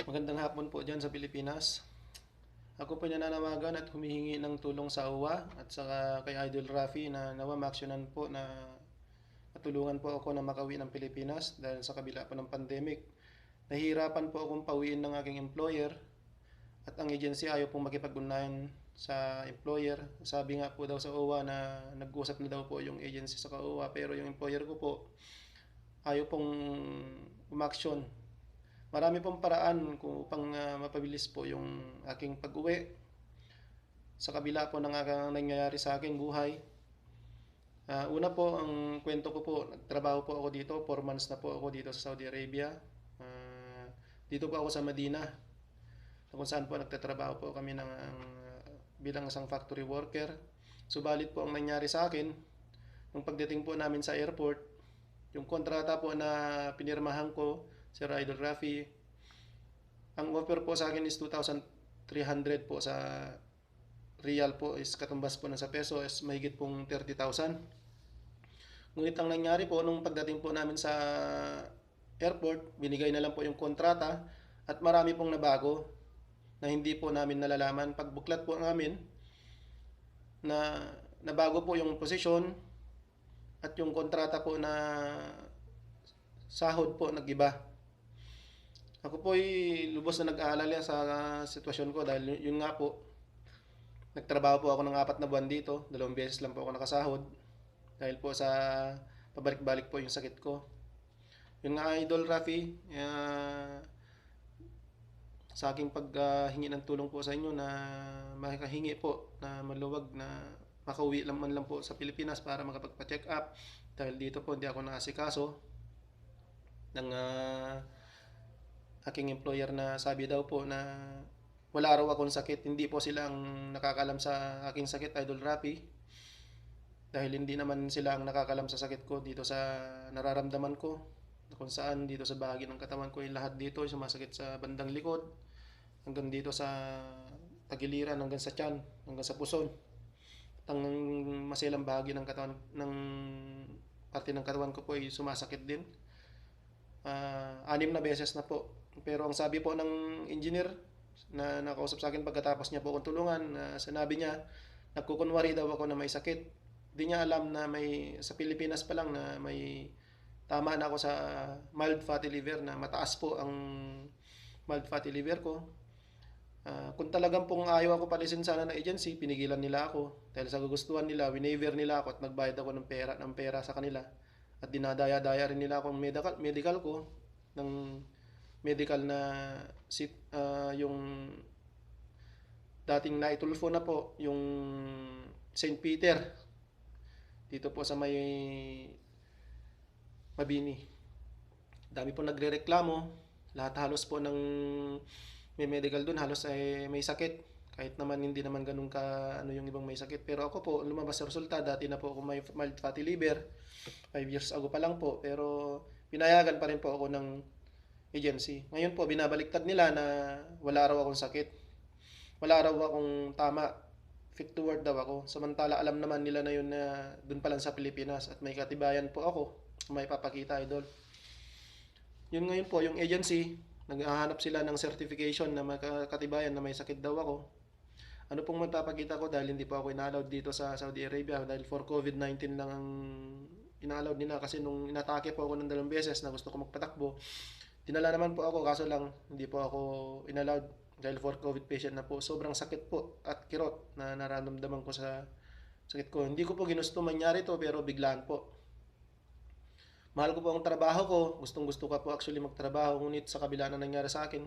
Magandang hapon po dyan sa Pilipinas. Ako po nananawagan at humihingi ng tulong sa OWA at saka kay Idol Rafi na nawa maaksyonan po na matulungan po ako na makauwi ng Pilipinas dahil sa kabila po ng pandemic. Nahihirapan po akong pauwiin ng aking employer at ang agency ayaw pong makipag-ugnayan sa employer. Sabi nga po daw sa OWA na nag-usap na daw po yung agency sa OWA pero yung employer ko po ayaw pong umaksyon. Marami pong paraan kung upang mapabilis po yung aking pag-uwi sa kabila po ng nangyayari sa aking buhay. Una po, ang kwento ko po, nagtrabaho po ako dito, 4 months na po ako dito sa Saudi Arabia. Dito po ako sa Medina, kung saan po nagtatrabaho po kami bilang isang factory worker. Subalit po ang nangyari sa akin, nung pagdating po namin sa airport, yung kontrata po na pinirmahan ko, Sir Idol Rafi, ang offer po sa akin is 2,300 po sa real po, is katumbas po ng sa peso is mahigit pong 30,000. Ngunit ang nangyari po nung pagdating po namin sa airport, binigay na lang po yung kontrata at marami pong nabago na hindi po namin nalalaman. Pagbuklat po namin na nabago po yung posisyon at yung kontrata po na sahod po nag-iba. Ako po ay lubos na nag-aalala sa sitwasyon ko dahil yun nga po, nagtrabaho po ako ng 4 na buwan dito, 2 beses lang po ako nakasahod dahil po sa pabalik-balik po yung sakit ko. Yun nga Idol Rafi, sa aking paghingi ng tulong po sa inyo na makahingi po na maluwag na makauwi lang man lang po sa Pilipinas para makapagpa-check up dahil dito po hindi ako naasikaso ng aking employer na sabi daw po na wala raw akong sakit. Hindi po sila ang nakakalam sa aking sakit, Idol Rapi. Dahil hindi naman sila ang nakakalam sa sakit ko dito sa nararamdaman ko. Kung saan dito sa bahagi ng katawan ko, yung lahat dito sumasakit sa bandang likod, hanggang dito sa tagiliran, hanggang sa tiyan, hanggang sa puson. At ang masilang bahagi ng katawan, ng parte ng katawan ko po ay sumasakit din. 6 na beses na po. Pero ang sabi po ng engineer na nakausap sa akin pagkatapos niya po akong tulungan, sinabi niya, nagkukunwari daw ako na may sakit. Di niya alam na may sa Pilipinas pa lang na may tama na ako sa mild fatty liver, na mataas po ang mild fatty liver ko. Kung talagang pong ayaw ako palisin sana ng agency, pinigilan nila ako. Dahil sa gugustuhan nila, waiver nila ako at nagbayad ako ng pera sa kanila. At dinadaya-daya rin nila akong medical ko ng medical na yung dating naitulfo na po, yung St. Peter dito po sa may Mabini. Dami po nagrereklamo, lahat halos po ng may medical doon halos ay may sakit, kahit naman hindi naman ganun ka ano yung ibang may sakit. Pero ako po, lumabas sa resulta, dati na po ako may mild fatty liver 5 years ago pa lang po, pero pinayagan pa rin po ako ng agency. Ngayon po, binabaliktad nila na wala raw akong sakit. Wala raw akong tama. Fit to work daw ako. Samantala, alam naman nila na yun na dun pa lang sa Pilipinas at may katibayan po ako. May papakita, Idol. Yun ngayon po, yung agency, naghahanap sila ng certification na katibayan na may sakit daw ako. Ano pong magpapakita ko dahil hindi po ako inallowed dito sa Saudi Arabia dahil for COVID-19 lang ang inallowed nila, kasi nung inatake po ako ng 2 beses na gusto ko magpatakbo, dinala naman po ako, kaso lang hindi po ako inallowed dahil for COVID patient na po. Sobrang sakit po at kirot na nararamdaman ko sa sakit ko. Hindi ko po ginusto mangyari to pero biglaan po. Mahal ko po ang trabaho ko, gustong gusto ko po actually magtrabaho, ngunit sa kabila na nangyari sa akin,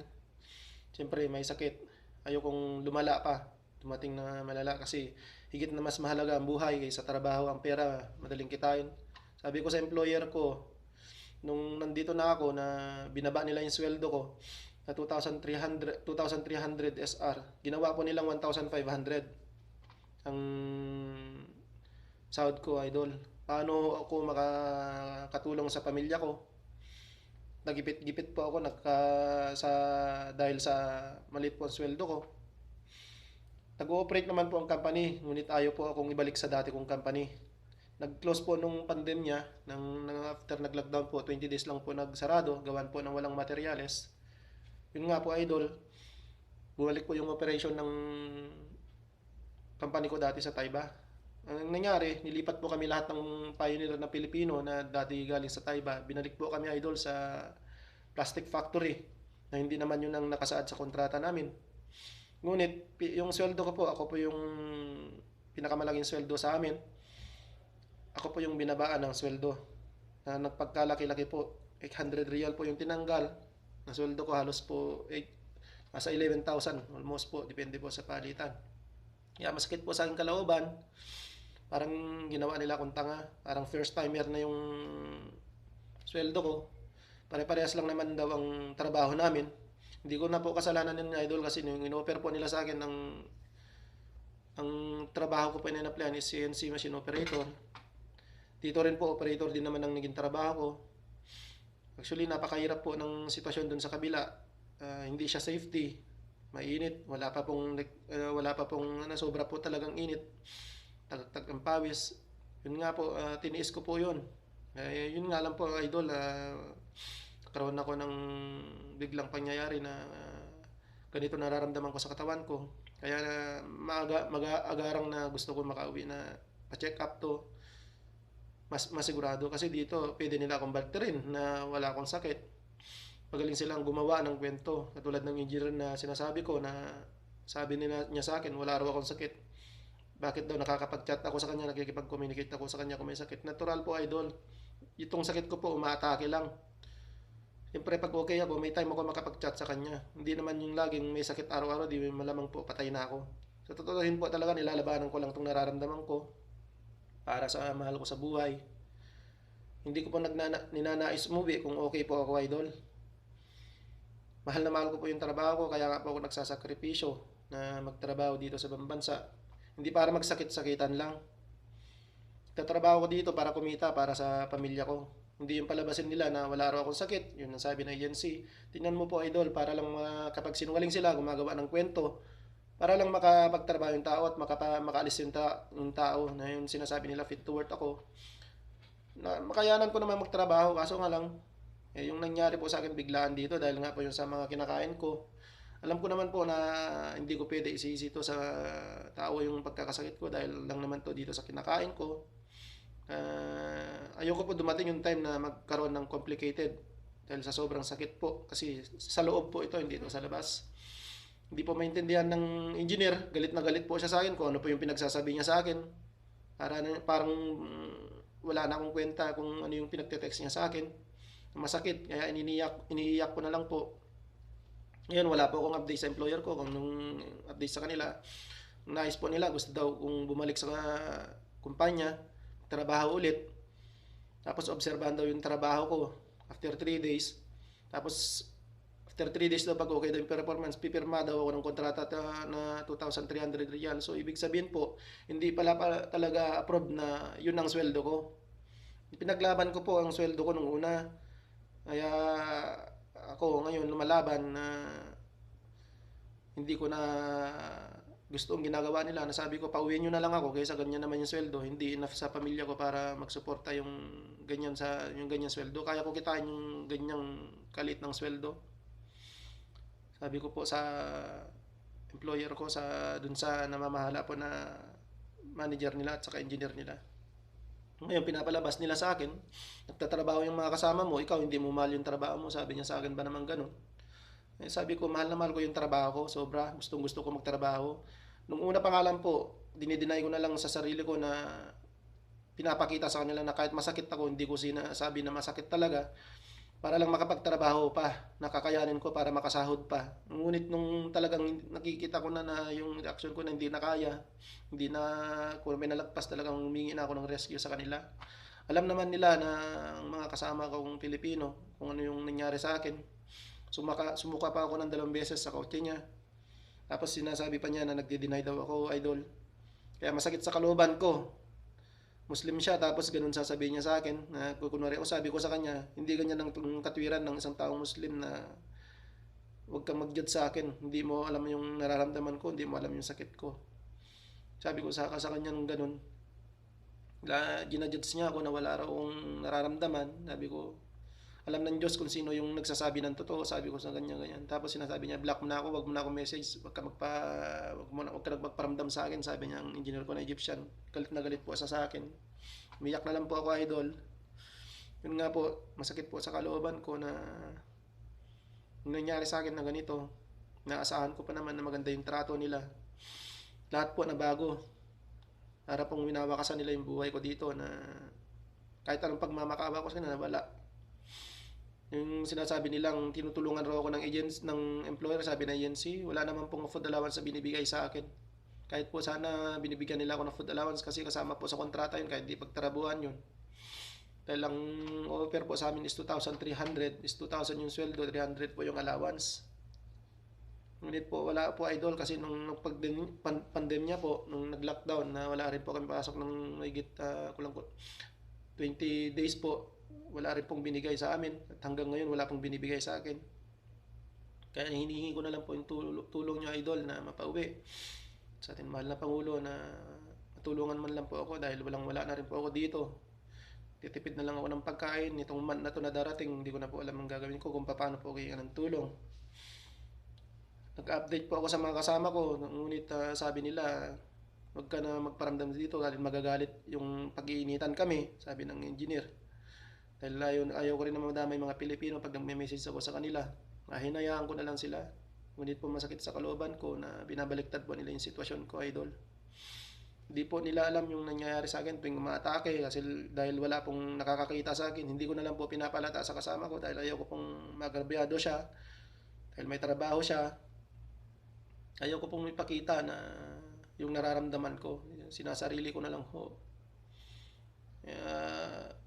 siyempre may sakit, ayokong lumala pa, dumating na malala, kasi higit na mas mahalaga ang buhay kaysa trabaho. Ang pera madaling kitain. Sabi ko sa employer ko nung nandito na ako, na binaba nila yung sweldo ko na 2,300 SR, ginawa po nilang 1,500 ang sahod ko, Idol. Paano ako makakatulong sa pamilya ko? Nagipit-gipit po ako dahil sa maliit po ang sweldo ko. Nag-ooperate naman po ang company, ngunit ayaw po akong ibalik sa dati kong company. Nag-close po nung pandemya, after nag-lockdown po, 20 days lang po nagsarado, gawan po ng walang materyales. Yun nga po idol, bumalik po yung operation ng company ko dati sa Taiba. Ang nangyari, nilipat po kami lahat ng pioneer na Pilipino na dati galing sa Taiba. Binalik po kami idol sa plastic factory na hindi naman yun ang nakasaad sa kontrata namin. Ngunit yung sweldo ko po, ako po yung pinakamalaking sweldo sa amin. Ako po yung binabaan ng sweldo. Na nagpagkalaki-laki po, 800 real po yung tinanggal. Na sweldo ko halos po nasa 11,000 almost po, depende po sa palitan. Kaya masakit po sa aking kalooban. Parang ginawa nila akong tanga. Parang first timer na yung sweldo ko. Pare-parehas lang naman daw ang trabaho namin. Hindi ko na po kasalanan ng idol kasi yung in-offer po nila sa akin ang trabaho ko po in-applyan is CNC machine operator. Dito rin po operator din naman ang naging trabaho ko. Actually napakahirap po ng sitwasyon dun sa kabila. Hindi siya safety. Mainit, wala pa pong sobra po talagang init. Tagtag ang pawis. Yun nga po, tiniis ko po yun. Yun nga lang po idol, karoon ako ng biglang pangyayari na ganito nararamdaman ko sa katawan ko. Kaya mag-aagarang na gusto ko makauwi na pa-check up to. Mas masigurado kasi dito pwede nila akong balterin na wala akong sakit. Magaling silang gumawa ng kwento. Katulad ng engineer na sinasabi ko na sabi niya sa akin, wala raw akong sakit. Bakit daw nakakapag-chat ako sa kanya, nakikipag-communicate ako sa kanya kung may sakit. Natural po idol. Itong sakit ko po umaatake lang. Siyempre pag okay ako, may time ako makapag-chat sa kanya. Hindi naman yung laging may sakit araw-araw, di malamang po patay na ako. Sa totoohin po talaga nilalabanan ko lang itong nararamdaman ko para sa mahal ko sa buhay. Hindi ko po ninanais umuwi kung okay po ako idol. Mahal na mahal ko po yung trabaho ko, kaya nga po ako nagsasakripisyo na magtrabaho dito sa ibang bansa. Hindi para magsakit-sakitan lang. Tatrabaho ko dito para kumita para sa pamilya ko. Hindi yung palabasin nila na wala raw akong sakit. Yun ang sabi ng agency. Tingnan mo po idol, para lang kapag sinungaling sila, gumagawa ng kwento, para lang makapagtrabaho yung tao at makaalis yung tao na yung sinasabi nila fit to work ako. Na, makayanan ko naman magtrabaho, kaso nga lang, yung nangyari po sa akin biglaan dito dahil nga po yung sa mga kinakain ko. Alam ko naman po na hindi ko pwede isisi to sa tao yung pagkakasakit ko dahil lang naman to dito sa kinakain ko. Ayoko po dumating yung time na magkaroon ng complicated dahil sa sobrang sakit po kasi sa loob po ito, hindi ito sa labas. Hindi po maintindihan ng engineer, galit na galit po siya sa akin kung ano po yung pinagsasabi niya sa akin. Parang wala na akong kwenta kung ano yung pinagte-text niya sa akin. Masakit, kaya iniiyak ko na lang po. Ngayon wala po akong update sa employer ko, kung nung update sa kanila. Nais po nila, gusto daw kung bumalik sa kumpanya, trabaho ulit. Tapos obserbahan daw yung trabaho ko after 3 days. Tapos after 3 days daw pag okay daw yung performance, pipirma daw ako ng kontrata na 2,300 real. So ibig sabihin po, hindi pala talaga approved na yun ang sweldo ko. Pinaglaban ko po ang sweldo ko nung una. Kaya ako ngayon lumalaban na hindi ko na gusto ang ginagawa nila. Nasabi ko, pauwiin nyo na lang ako kaysa ganyan naman yung sweldo. Hindi enough sa pamilya ko para magsuporta yung ganyan sweldo. Kaya ko kitain yung ganyang kalit ng sweldo. Sabi ko po sa employer ko, dun sa namamahala po na manager nila at saka engineer nila. Ngayon pinapalabas nila sa akin, nagtatrabaho yung mga kasama mo, ikaw hindi mo mahal yung trabaho mo. Sabi niya sa akin ba naman ganun? Sabi ko, mahal na mahal ko yung trabaho ko, sobra, gustong gusto ko magtrabaho. Nung una pa nga lang po, dinideny ko na lang sa sarili ko na pinapakita sa kanila na kahit masakit ako, hindi ko sinasabi na masakit talaga. Para lang makapagtrabaho pa, nakakayanin ko para makasahod pa. Ngunit nung talagang nakikita ko na yung reaction ko na hindi na kaya, hindi na, kung may nalagpas talagang humingi na ako ng rescue sa kanila. Alam naman nila na ang mga kasama kong Pilipino, kung ano yung nangyari sa akin. Sumuka pa ako ng 2 beses sa kotse niya. Tapos sinasabi pa niya na nagde-deny daw ako, idol. Kaya masakit sa kalooban ko. Muslim siya, tapos ganun sasabihin niya sa akin na kunwari, sabi ko sa kanya, hindi ganyan ang katwiran ng isang taong Muslim na huwag kang mag-judge sa akin, hindi mo alam yung nararamdaman ko, hindi mo alam yung sakit ko. Sabi ko sa kanya nung ganun, ginajudge niya ako na wala raw akong nararamdaman. Sabi ko, alam ng Diyos kung sino yung nagsasabi ng totoo, sabi ko sa ganyan. Tapos sinasabi niya, block mo na ako, wag mo na ako message, wag ka magparamdam sa akin, sabi niya ang engineer ko na Egyptian. Galit na galit po sa akin. Umiyak na lang po ako, idol. Yun nga po, masakit po sa kalooban ko na nangyari sa akin na ganito. Naasahan ko pa naman na maganda yung trato nila. Lahat po na bago. Para pong winawakasan nila yung buhay ko dito na kahit anong pagmamakaawa ko sa kanila, wala. Yung sinasabi nilang tinutulungan raw ako ng agents ng employer, sabi ng agency, wala naman pong food allowance na binibigay sa akin. Kahit po sana binibigyan nila ako ng food allowance kasi kasama po sa kontrata yun, kahit di pagtrabuhan yun. Dahil ang offer po sa amin is 2,300, is 2,000 yung sweldo, 300 po yung allowance. Ngunit po wala po, idol, kasi nung pandemya po, nung nag-lockdown na wala rin po kami pasok ng higit kulang po 20 days po, wala rin pong binigay sa amin at hanggang ngayon wala pong binibigay sa akin. Kaya hinihingi ko na lang po yung tulong nyo, idol, na mapauwi sa ating mahal na Pangulo, na matulungan man lang po ako dahil wala na rin po ako dito. Titipid na lang ako ng pagkain nitong month na to na darating. Hindi ko na po alam ang gagawin ko kung paano po kaya ng tulong. Nag-update po ako sa mga kasama ko, ngunit sabi nila, wag ka na magparamdam dito dahil magagalit yung pag-iinitan kami, sabi ng engineer. Dahil ayaw ko rin na madamay mga Pilipino pag nagme-message ako sa kanila. Hinayaan ko na lang sila. Ngunit po masakit sa kalooban ko na binabaliktad po nila yung sitwasyon ko, idol. Hindi po nila alam yung nangyayari sa akin tuwing umaatake kasi dahil wala pong nakakakita sa akin. Hindi ko na lang po pinapalata sa kasama ko dahil ayaw ko pong magrabyado siya. Dahil may trabaho siya. Ayaw ko pong ipakita na yung nararamdaman ko. Sinasarili ko na lang ho.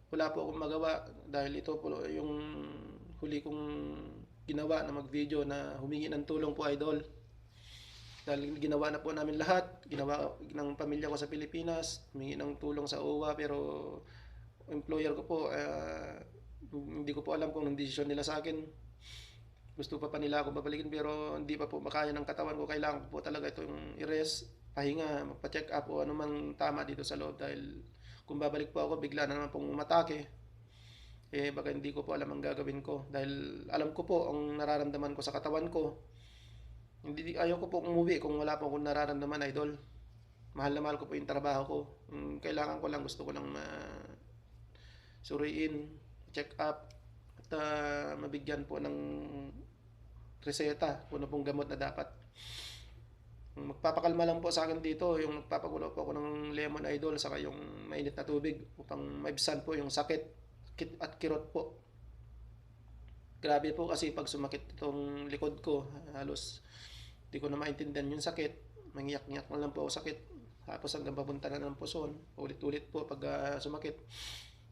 Wala po akong magawa dahil ito po yung huli kong ginawa na mag-video na humingi ng tulong po, idol. Dahil ginawa na po namin lahat, ginawa ng pamilya ko sa Pilipinas, humingi ng tulong sa OWA, pero employer ko po, hindi ko po alam kung anong desisyon nila sa akin. Gusto pa nila ako babalikin pero hindi pa po makaya ng katawan ko. Kailangan ko po talaga ito yung i-rest, pahinga, magpa-check up o anumang tama dito sa loob dahil kung babalik po ako, bigla na naman pong umatake. Baka hindi ko po alam ang gagawin ko. Dahil alam ko po ang nararamdaman ko sa katawan ko. Ayaw ko po umuwi kung wala po akong nararamdaman, idol. Mahal na mahal ko po yung trabaho ko. Kailangan ko lang, gusto ko lang suriin, check up, at mabigyan po ng reseta kung ano pong gamot na dapat. Magpapakalma lang po sa akin dito, yung nagpapagulo po ako ng lemon, idol, saka yung mainit na tubig upang maibsan po yung sakit at kirot po. Grabe po kasi pag sumakit itong likod ko, halos di ko na maintindihan yung sakit. Mangiyak-ngiyak na lang po ako sakit. Tapos hanggang papunta na ng puson. Ulit-ulit po pag sumakit.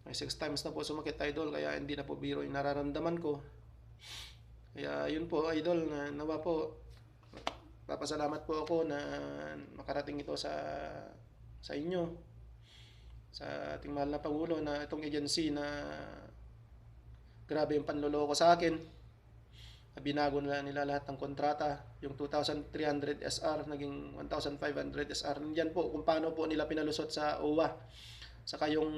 6 times na po sumakit, idol, kaya hindi na po biro yung nararamdaman ko. Kaya yun po, idol, na nawa po papasalamat po ako na makarating ito sa inyo, sa ating mahal na Pangulo, na itong agency na grabe yung panloloko sa akin. Binago nila lahat ng kontrata. Yung 2,300 SR naging 1,500 SR. Nandiyan po kung paano po nila pinalusot sa OWA. Saka yung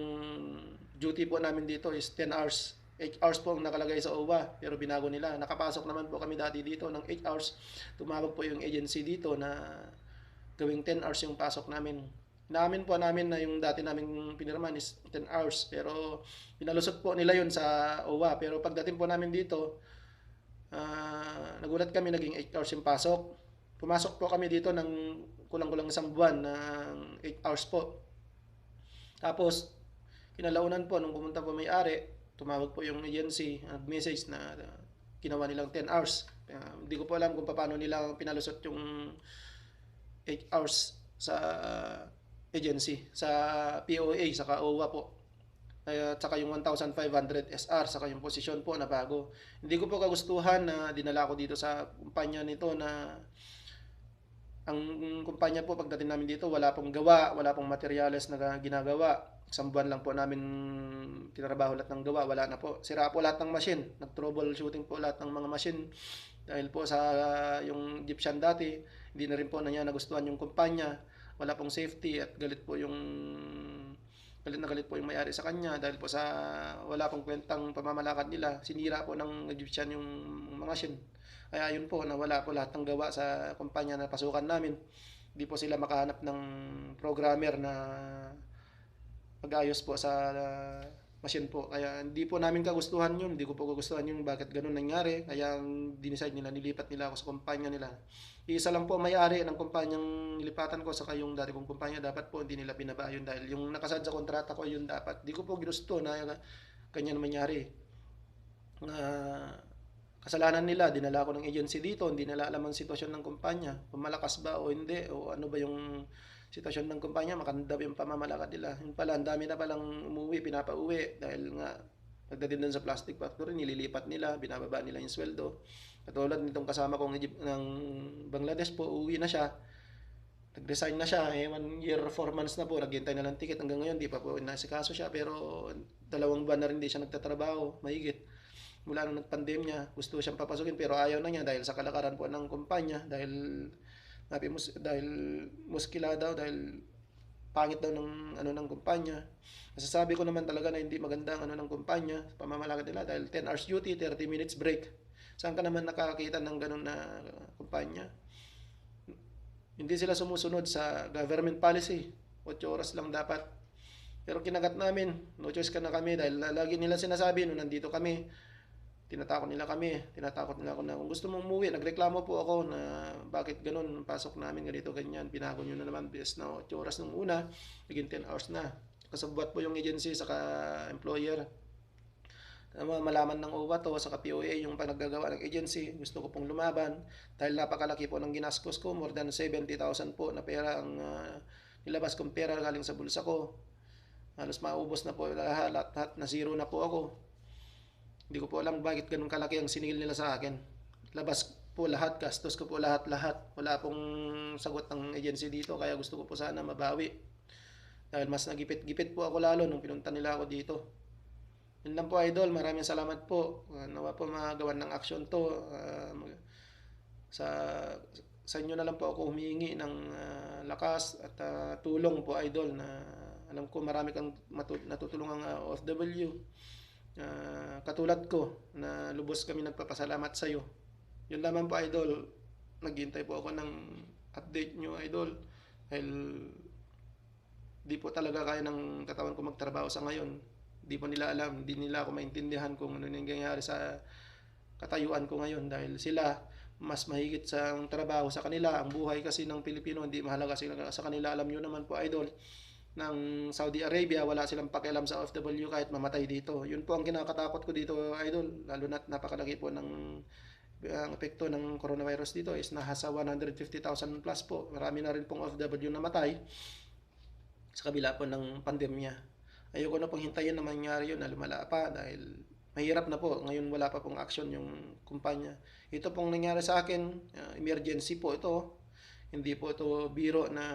duty po namin dito is 10 hours. 8 hours po ang nakalagay sa OWA, pero binago nila. Nakapasok naman po kami dati dito ng 8 hours. Tumawag po yung agency dito na gawing 10 hours yung pasok namin. Naamin po namin na yung dati namin pinirman is 10 hours, pero pinalusot po nila yun sa OWA. Pero pagdating po namin dito, nagulat kami, naging 8 hours yung pasok. Pumasok po kami dito ng kulang-kulang isang buwan ng 8 hours po. Tapos, kinalaunan po, nung pumunta po may-ari, tumawag po yung agency, nag-message na ginawa nilang 10 hours. Hindi ko po alam kung paano nila pinalusot yung 8 hours sa agency, sa POA, saka OWA po. At saka yung 1,500 SR, saka yung posisyon po na bago. Hindi ko po kagustuhan na dinala ko dito sa kumpanya nito na ang kumpanya po pagdating namin dito, wala pong gawa, wala pong materyales na ginagawa. Isang buwan lang po namin tinrabaho lahat ng gawa, wala na po. Sira po lahat ng machine, nag-troubleshooting po lahat ng mga machine. Dahil po sa yung Egyptian dati, hindi na rin po na niya nagustuhan yung kumpanya, wala pong safety at galit po yung Galit na galit po yung may-ari sa kanya dahil po sa wala pong kwentang pamamalakad nila. Sinira po ng Egyptian yung mga shin. Kaya yun po, nawala po lahat ng gawa sa kumpanya na pasukan namin. Hindi po sila makahanap ng programmer na mag-ayos po sa machine po. Kaya hindi po namin kagustuhan yun. Hindi ko po kagustuhan yung bakit ganun nangyari. Kaya dinicide nila, nilipat nila ako sa kumpanya nila. Isa lang po may-ari ng kumpanyang nilipatan ko saka yung dati kong kumpanya. Dapat po hindi nila binaba yun dahil yung nakasad sa kontrata ko yun dapat. Hindi ko po ginusto na ganyan mangyari. Kasalanan nila, dinala ko ng agency dito, hindi nila alam ang sitwasyon ng kumpanya. Kung malakas ba o hindi, o ano ba yung sitwasyon ng kumpanya, makanda yung pamamalakad nila. Yun pala, ang dami na palang umuwi, pinapauwi dahil nga pagdating doon sa plastic factory, nililipat nila, binababa nila yung sweldo. Katulad nitong kasama kong ng Bangladesh po, uwi na siya. Nag-resign na siya, 1 year, 4 months na po, naghintay na lang ticket hanggang ngayon, di pa po nasikaso siya, pero 2 buwan na rin di siya nagtatrabaho, mahigit. Mula nung nagpandemya, gusto siyang papasukin pero ayaw na niya dahil sa kalakaran po ng kumpanya, dahil muskila daw, dahil pangit daw ng ng kumpanya. Masasabi ko naman talaga na hindi maganda ang ng kumpanya, pamamalakad nila dahil 10 hours duty, 30 minutes break. Saan ka naman nakakita ng ganun na kumpanya? Hindi sila sumusunod sa government policy. 8 oras lang dapat. Pero kinagat namin, no choice ka na kami dahil lagi nila sinasabi nung nandito kami, tinatakot nila ako na kung gusto mong umuwi, nagreklamo po ako na bakit ganun, pasok namin ganito, ganyan, pinago nyo na naman, bes na 8 oras nung una, naging 10 hours na. Kasabwat po yung agency saka employer. Malaman ng OWA to, saka POA yung panaggagawa ng agency, gusto ko pong lumaban dahil napakalaki po ng ginastos ko, more than 70,000 po na pera ang nilabas kong pera galing sa bulsa ko. Halos maubos na po lahat na zero na po ako. Hindi ko po alam bakit ganun kalaki ang siningil nila sa akin. Labas po lahat, gastos ko po lahat. Wala pong sagot ng agency dito, kaya gusto ko po sana mabawi. Dahil mas nagipit-gipit po ako lalo nung pinunta nila ako dito. Yun lang po, idol. Maraming salamat po. Nawa po magawan ng action to. Sa inyo na lang po ako humihingi ng lakas at tulong po, idol, na alam ko marami kang natutulungang OFW. Katulad ko na lubos kami nagpapasalamat sa iyo. Yun lamang po, idol. Naghintay po ako ng update nyo, idol, dahil di po talaga kaya ng katawan ko magtrabaho sa ngayon. Di po nila alam, di nila ako maintindihan kung ano nangyayari sa katayuan ko ngayon dahil sila mas mahigit sa trabaho sa kanila. Ang buhay kasi ng Pilipino hindi mahalaga sa kanila. Alam nyo naman po, idol, ng Saudi Arabia, wala silang pakialam sa OFW kahit mamatay dito. Yun po ang kinakatakot ko dito, idol, lalo na napakalaki po ng ang epekto ng coronavirus dito is nasa 150,000 plus po. Marami na rin pong OFW namatay sa kabila po ng pandemya. Ayoko na pong hintayin na mangyari yun na lumala pa dahil mahirap na po. Ngayon wala pa pong action yung kumpanya. Ito pong nangyari sa akin, emergency po ito. Hindi po ito biro na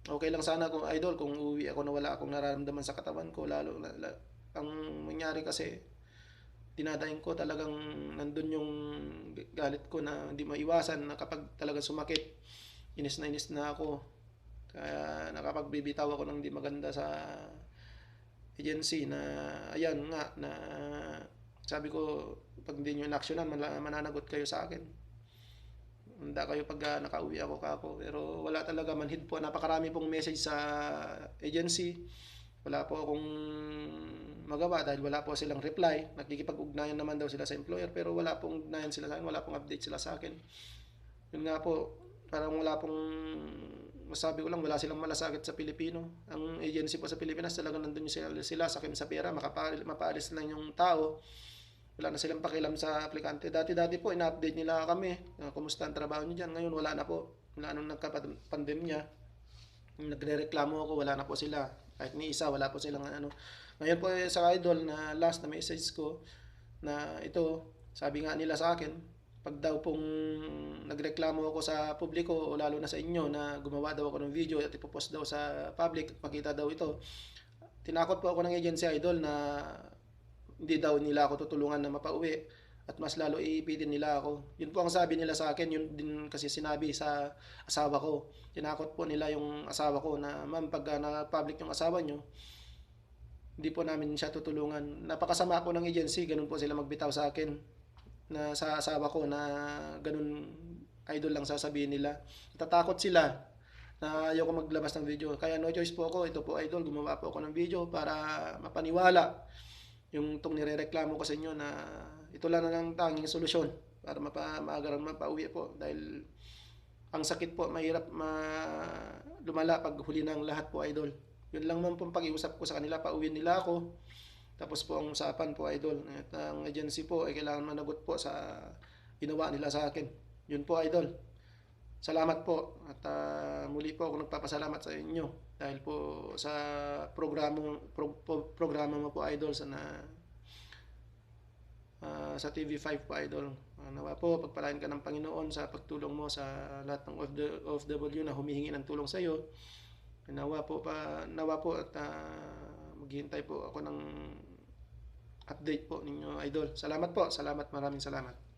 okay lang sana kung idol kung uwi ako na wala akong nararamdaman sa katawan ko. Lalo ang nangyari kasi dinadayin ko talagang nandun yung galit ko na hindi maiwasan na kapag talagang sumakit, inis na ako. Kaya nakapagbibitaw ako ng hindi maganda sa agency na ayan nga na sabi ko pag hindi nyo inaksyonan mananagot kayo sa akin. Handa kayo pag nakauwi ako kako. Pero wala talaga, manhid po. Napakarami pong message sa agency. Wala po akong magawa dahil wala po silang reply. Nakikipag-ugnayan naman daw sila sa employer pero wala pong ugnayan sila sa akin. Wala pong update sila sa akin. Yun nga po, parang wala pong masabi ko lang, wala silang malasakit sa Pilipino. Ang agency po sa Pilipinas talagang nandun sila sakim sa pera, mapaalis lang yung tao. Wala na silang pakialam sa aplikante. Dati po, ina-update nila kami. Kumusta ang trabaho niyo dyan? Ngayon, wala na po. Wala nung nagka-pandemya. Nagre-reklamo ako, wala na po sila. Kahit ni isa, wala po silang ano. Ngayon po sa idol na last na message ko na ito, sabi nga nila sa akin, pag daw pong nagreklamo ako sa publiko o lalo na sa inyo na gumawa daw ako ng video at ipopost daw sa public, makita daw ito. Tinakot po ako ng agency, idol, na hindi daw nila ako tutulungan na mapauwi at mas lalo iipitin nila ako. Yun po ang sabi nila sa akin, yun din kasi sinabi sa asawa ko. Tinakot po nila yung asawa ko na, ma'am, pag na-public yung asawa nyo, hindi po namin siya tutulungan. Napakasama po ng agency, ganun po sila magbitaw sa akin na sa asawa ko na ganun idol lang sasabihin nila. Natatakot sila na ayaw ko maglabas ng video. Kaya no choice po ako, ito po idol, gumawa po ako ng video para mapaniwala yung itong nirereklamo ko sa inyo na ito lang ang tanging solusyon para maagaran mapauwi po. Dahil ang sakit po, mahirap lumala pag huli ng lahat po idol. Yun lang man pong pag-iusap ko sa kanila, pauwiin nila ako. Tapos po ang usapan po idol. At ang agency po ay kailangan managot po sa ginawa nila sa akin. Yun po idol. Salamat po. At muli po ako nagpapasalamat sa inyo. Dahil po sa programa mo po idol sa TV5 po idol. Nawa po, pagpalain ka ng Panginoon sa pagtulong mo sa lahat ng OFW na humihingi ng tulong sa iyo. Nawa po at maghihintay po ako ng update po ninyo idol. Salamat po, maraming salamat.